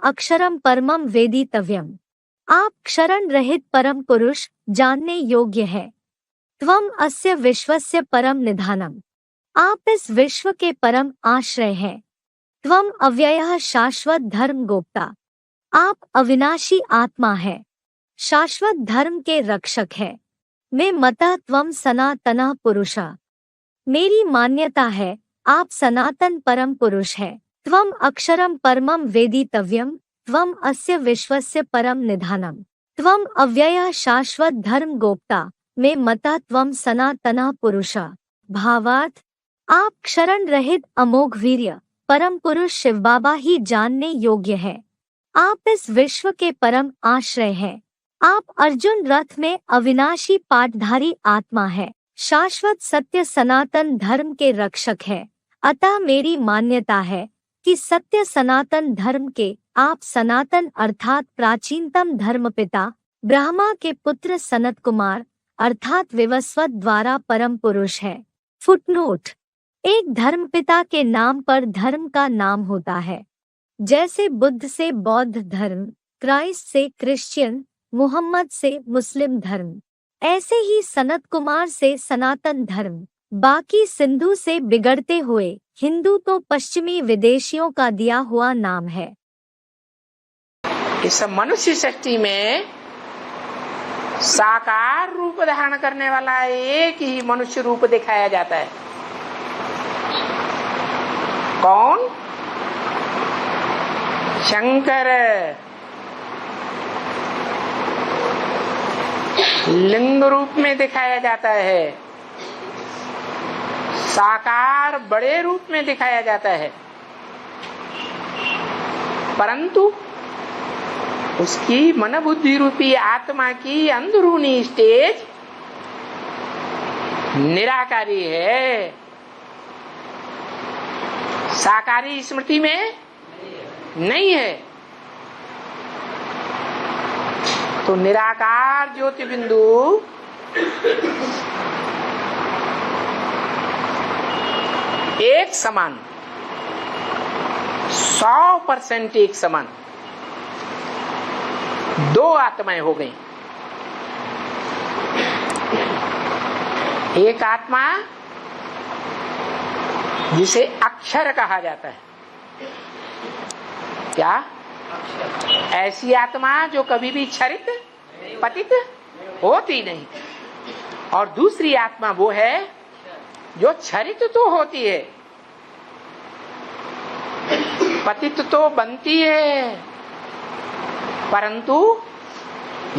अक्षरम परमम वेदितव्यम। आप क्षरण रहित परम पुरुष जानने योग्य है। त्वम अस्य विश्वस्य परम निधानम। आप इस विश्व के परम आश्रय हैं। त्वम अव्ययः शाश्वत धर्म गोप्ता। आप अविनाशी आत्मा है, शाश्वत धर्म के रक्षक है। मैं मतः त्वम सनातनः पुरुषः। मेरी मान्यता है आप सनातन परम पुरुष है। त्वम अक्षरम परमम वेदितव्यम। त्वम अस्य विश्वस्य परम निधानम। त्वम अव्ययः शाश्वत धर्म गोप्ता। मैं मतः त्वम सनातनः पुरुषः। भावार्थ, आप क्षरण रहित अमोघ वीर्य परम पुरुष शिव बाबा ही जानने योग्य है। आप इस विश्व के परम आश्रय हैं। आप अर्जुन रथ में अविनाशी पाटधारी आत्मा है, शाश्वत सत्य सनातन धर्म के रक्षक है। अतः मेरी मान्यता है कि सत्य सनातन धर्म के आप सनातन अर्थात प्राचीनतम धर्मपिता ब्रह्मा के पुत्र सनत कुमार अर्थात विवस्वत द्वारा परम पुरुष है। फुटनोट: एक धर्मपिता के नाम पर धर्म का नाम होता है। जैसे बुद्ध से बौद्ध धर्म, क्राइस्ट से क्रिश्चियन, मुहम्मद से मुस्लिम धर्म, ऐसे ही सनत कुमार से सनातन धर्म, बाकी सिंधु से बिगड़ते हुए हिंदू तो पश्चिमी विदेशियों का दिया हुआ नाम है। इस मनुष्य सृष्टि में साकार रूप धारण करने वाला एक ही मनुष्य रूप दिखाया जाता है। कौन? शंकर। लिंग रूप में दिखाया जाता है, साकार बड़े रूप में दिखाया जाता है, परंतु उसकी मन बुद्धि रूपी आत्मा की अंदरूनी स्टेज निराकारी है, साकारी स्मृति में नहीं है। तो निराकार ज्योति बिंदु एक समान, 100% एक समान दो आत्माएं हो गई। एक आत्मा जिसे अक्षर कहा जाता है। क्या? ऐसी आत्मा जो कभी भी क्षरित पतित होती नहीं। और दूसरी आत्मा वो है जो क्षरित तो होती है, पतित तो बनती है, परंतु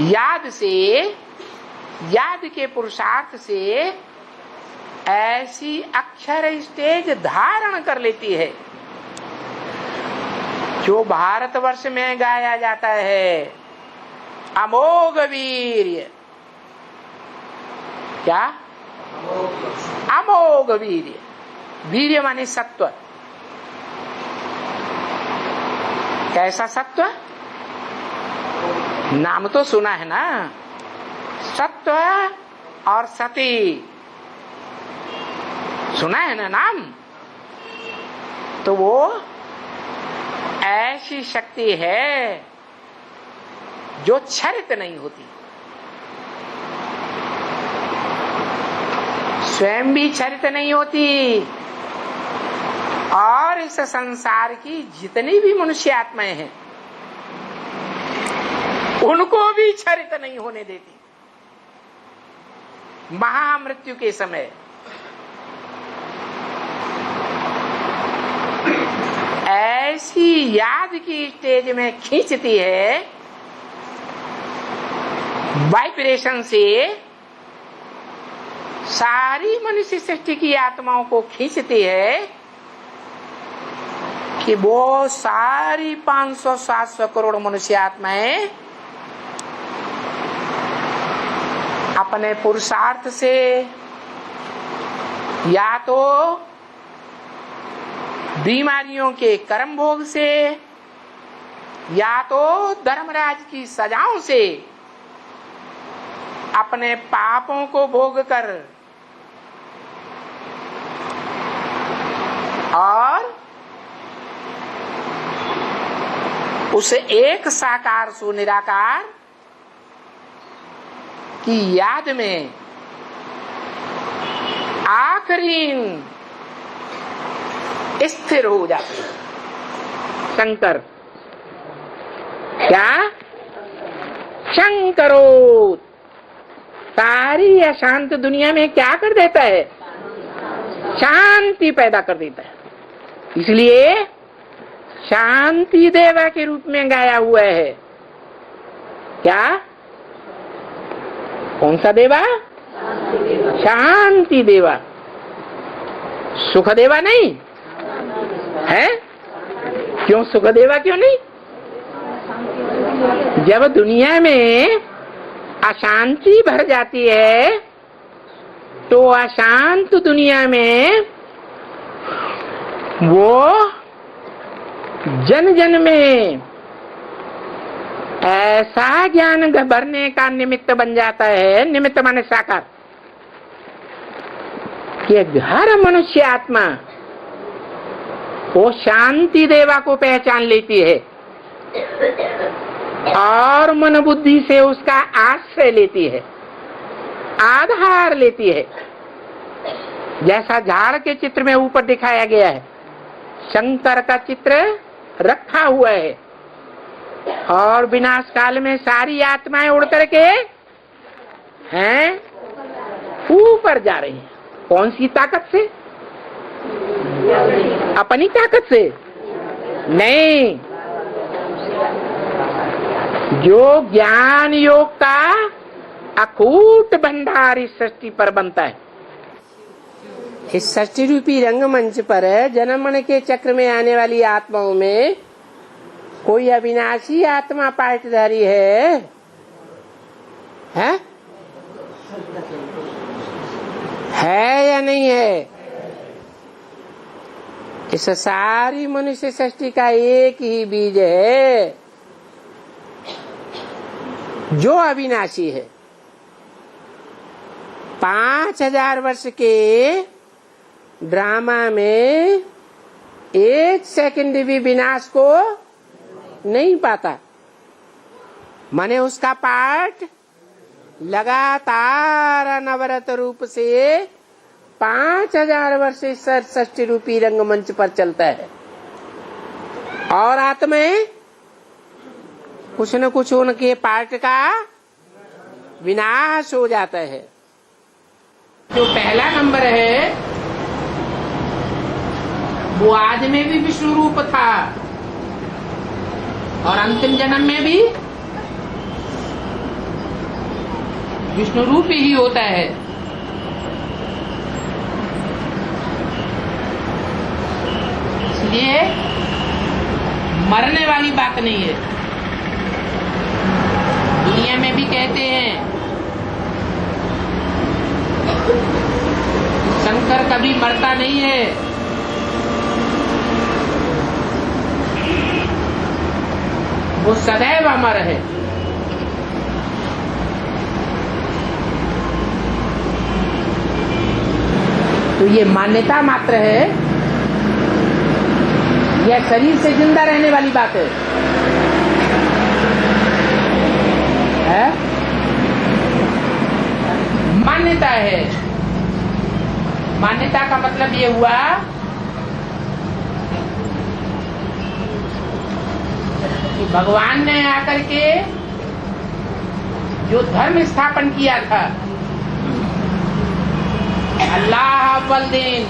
याद से, याद के पुरुषार्थ से ऐसी अक्षर स्टेज धारण कर लेती है जो भारतवर्ष में गाया जाता है। अमोघ वीर्य। क्या? अमोघ वीर्य। वीर्य माने सत्व। कैसा सत्व? नाम तो सुना है ना, सत्व और सती सुना है ना नाम। तो वो ऐसी शक्ति है जो क्षरित नहीं होती, स्वयं भी क्षरित नहीं होती, और इस संसार की जितनी भी मनुष्य आत्माएं हैं उनको भी क्षरित नहीं होने देती। महामृत्यु के समय ऐसी याद की स्टेज में खींचती है, वाइब्रेशन से सारी मनुष्य सृष्टि की आत्माओं को खींचती है कि वो सारी 500-700 करोड़ मनुष्य आत्माएं अपने पुरुषार्थ से या तो बीमारियों के कर्म भोग से या तो धर्मराज की सजाओं से अपने पापों को भोग कर और उस एक साकार सो निराकार की याद में आखिरी स्थिर हो जाते शंकर। क्या? शंकरो सारी अशांत दुनिया में क्या कर देता है? शांति पैदा कर देता है। इसलिए शांति देवा के रूप में गाया हुआ है। क्या? कौन सा देवा? शांति देवा। सुख देवा नहीं है? क्यों सुख देवा क्यों नहीं? जब दुनिया में अशांति भर जाती है तो अशांत दुनिया में वो जन जन में ऐसा ज्ञान भरने का निमित्त बन जाता है। निमित्त माने साकार, कि हर मनुष्य आत्मा वो शांति देवा को पहचान लेती है और मन बुद्धि से उसका आश्रय लेती है, आधार लेती है। जैसा झाड़ के चित्र में ऊपर दिखाया गया है, शंकर का चित्र रखा हुआ है और विनाश काल में सारी आत्माएं उड़ करके हैं ऊपर जा रही हैं। कौन सी ताकत से? अपनी ताकत से नहीं, जो ज्ञान योग का अकूट भंडार इस सृष्टि पर बनता है। इस सृष्टि रूपी रंगमंच पर जन्म मरण के चक्र में आने वाली आत्माओं में कोई अविनाशी आत्मा पार्टधारी है? है या नहीं है? इस सारी मनुष्य सृष्टि का एक ही बीज है जो अविनाशी है। 5000 वर्ष के ड्रामा में 1 सेकंड भी विनाश को नहीं पाता। माने उसका पाठ लगातार अनवरत रूप से 5000 वर्ष सृष्टि रूपी रंगमंच पर चलता है और आत्माएं कुछ न कुछ उनके पार्ट का विनाश हो जाता है। जो पहला नंबर है वो आज में भी विष्णु रूप था और अंतिम जन्म में भी विष्णु रूप ही होता है। इसलिए मरने वाली बात नहीं है। दुनिया में भी कहते हैं शंकर कभी मरता नहीं है। वो सदैव अमर है। तो ये मान्यता मात्र है, यह शरीर से जिंदा रहने वाली बात है? मान्यता है। मान्यता का मतलब ये हुआ कि भगवान ने आकर के जो धर्म स्थापन किया था, अल्लाह अव्वल दिन,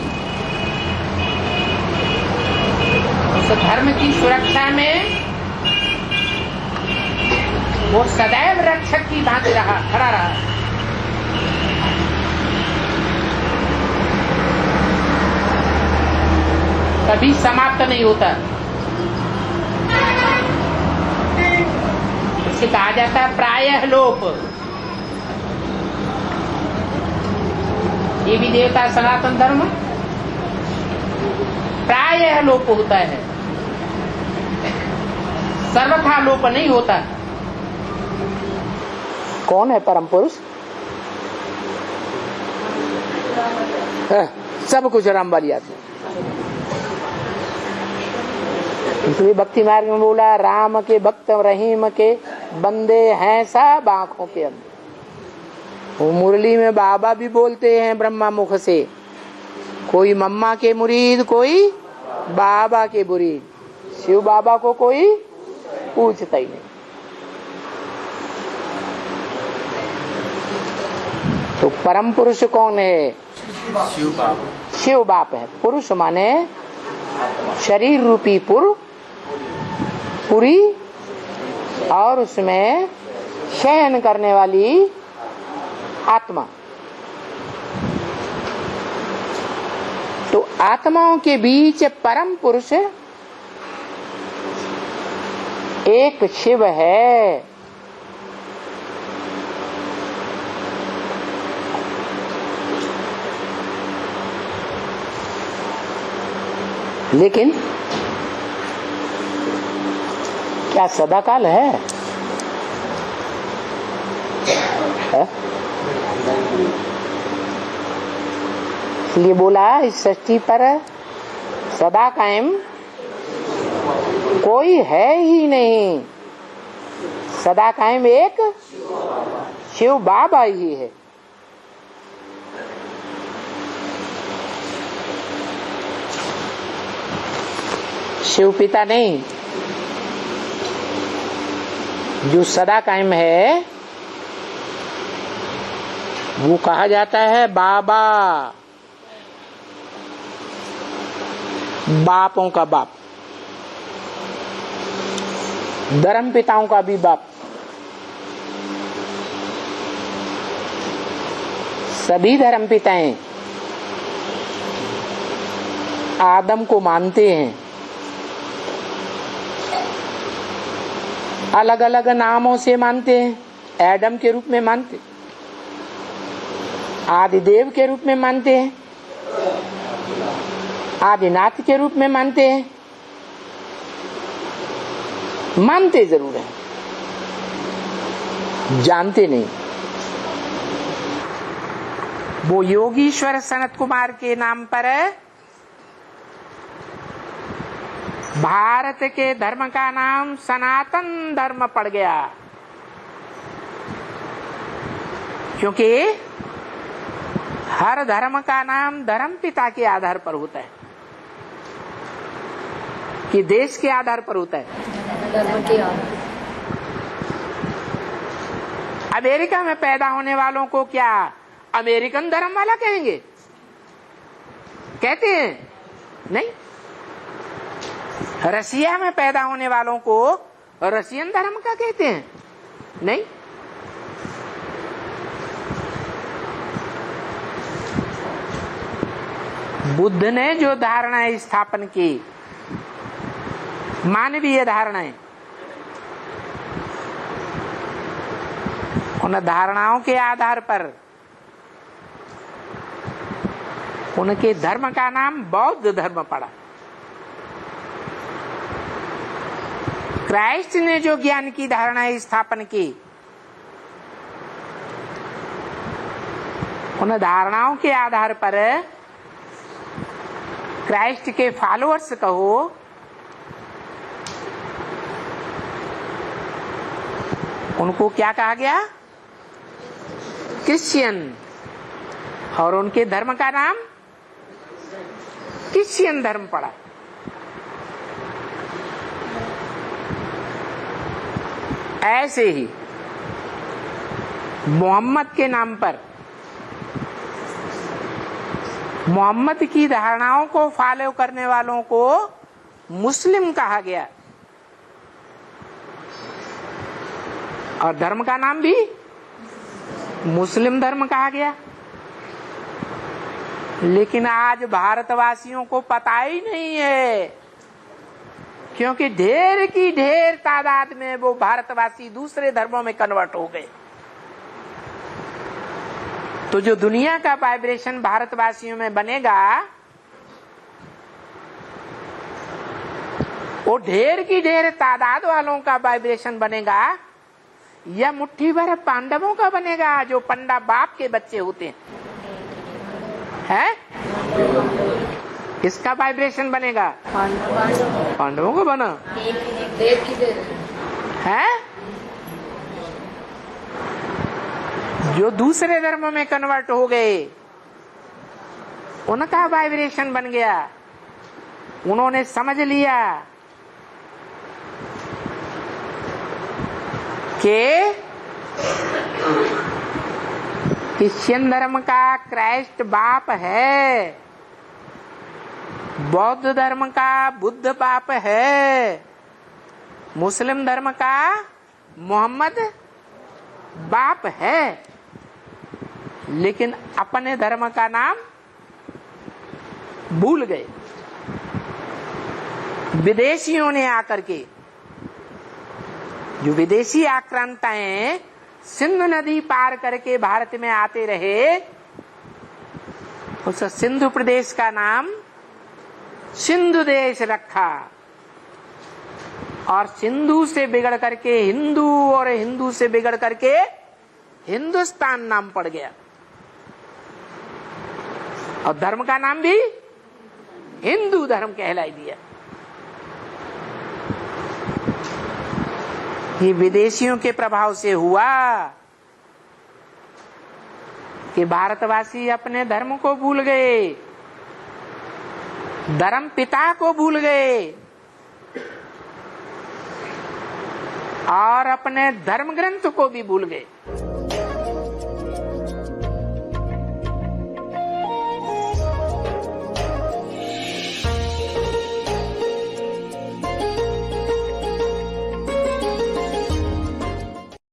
उस धर्म की सुरक्षा में वो सदैव रक्षक की भांति रहा, खड़ा रहा। कभी समाप्त नहीं होता। इसे कहा जाता है प्रायः लोप। ये भी देवता सनातन धर्म प्रायः लोप होता है, सर्वथा लोप नहीं होता। कौन है परम पुरुष? सब कुछ राम वाली आती। इसलिए भक्ति मार्ग में बोला, राम के भक्त रहीम के बंदे हैं सब आंखों के अंदर। वो मुरली में बाबा भी बोलते हैं ब्रह्मा मुख से, कोई मम्मा के मुरीद, कोई बाबा के मुरीद। शिव बाबा को कोई पूछता ही नहीं। तो परम पुरुष कौन है? शिव बाबा। शिव बाप है। पुरुष माने शरीर रूपी पुरी, और उसमें शयन करने वाली आत्मा। तो आत्माओं के बीच परम पुरुष एक शिव है। लेकिन क्या सदाकाल है? इसलिए बोला इस सृष्टि पर सदा कायम कोई है ही नहीं। सदा कायम एक शिव बाबा ही है। शिव पिता नहीं, जो सदा कायम है वो कहा जाता है बाबा, बापों का बाप, धर्म पिताओं का भी बाप। सभी धर्म पिताएं आदम को मानते हैं, अलग अलग नामों से मानते हैं। एडम के रूप में मानते, आदिदेव के रूप में मानते हैं, आदिनाथ के रूप में मानते हैं। मानते जरूर है, जानते नहीं। वो योगीश्वर सनत कुमार के नाम पर भारत के धर्म का नाम सनातन धर्म पड़ गया, क्योंकि हर धर्म का नाम धर्म पिता के आधार पर होता है कि देश के आधार पर होता है। धर्म के आधार। अमेरिका में पैदा होने वालों को क्या अमेरिकन धर्म वाला कहेंगे? कहते हैं नहीं। रसिया में पैदा होने वालों को रसियन धर्म का कहते हैं? नहीं। बुद्ध ने जो धारणाएं स्थापन की, मानवीय धारणाएं, उन धारणाओं के आधार पर उनके धर्म का नाम बौद्ध धर्म पड़ा। क्राइस्ट ने जो ज्ञान की धारणाएं स्थापन की, उन धारणाओं के आधार पर क्राइस्ट के फॉलोअर्स कहो, उनको क्या कहा गया? क्रिश्चियन। और उनके धर्म का नाम क्रिश्चियन धर्म पड़ा। ऐसे ही मोहम्मद के नाम पर, मोहम्मद की धारणाओं को फॉलो करने वालों को मुस्लिम कहा गया, और धर्म का नाम भी मुस्लिम धर्म कहा गया। लेकिन आज भारतवासियों को पता ही नहीं है, क्योंकि ढेर की ढेर तादाद में वो भारतवासी दूसरे धर्मों में कन्वर्ट हो गए। तो जो दुनिया का वाइब्रेशन भारतवासियों में बनेगा, वो ढेर की ढेर तादाद वालों का वाइब्रेशन बनेगा, या मुट्ठी भर पांडवों का बनेगा, जो पंडा बाप के बच्चे होते हैं? किसका वाइब्रेशन बनेगा? पांडवों को बना है। जो दूसरे धर्मों में कन्वर्ट हो गए उनका वाइब्रेशन बन गया। उन्होंने समझ लिया कि क्रिश्चियन धर्म का क्राइस्ट बाप है, बौद्ध धर्म का बुद्ध बाप है, मुस्लिम धर्म का मोहम्मद बाप है, लेकिन अपने धर्म का नाम भूल गए। विदेशियों ने आकर के, जो विदेशी आक्रांताएं सिंधु नदी पार करके भारत में आते रहे, उस सिंधु प्रदेश का नाम सिंधु देश रखा और सिंधु से बिगड़ करके हिंदू और हिंदू से बिगड़ करके हिंदुस्तान नाम पड़ गया और धर्म का नाम भी हिंदू धर्म कहलाई दिया। ये विदेशियों के प्रभाव से हुआ कि भारतवासी अपने धर्म को भूल गए, धर्म पिता को भूल गए और अपने धर्म ग्रंथ को भी भूल गए।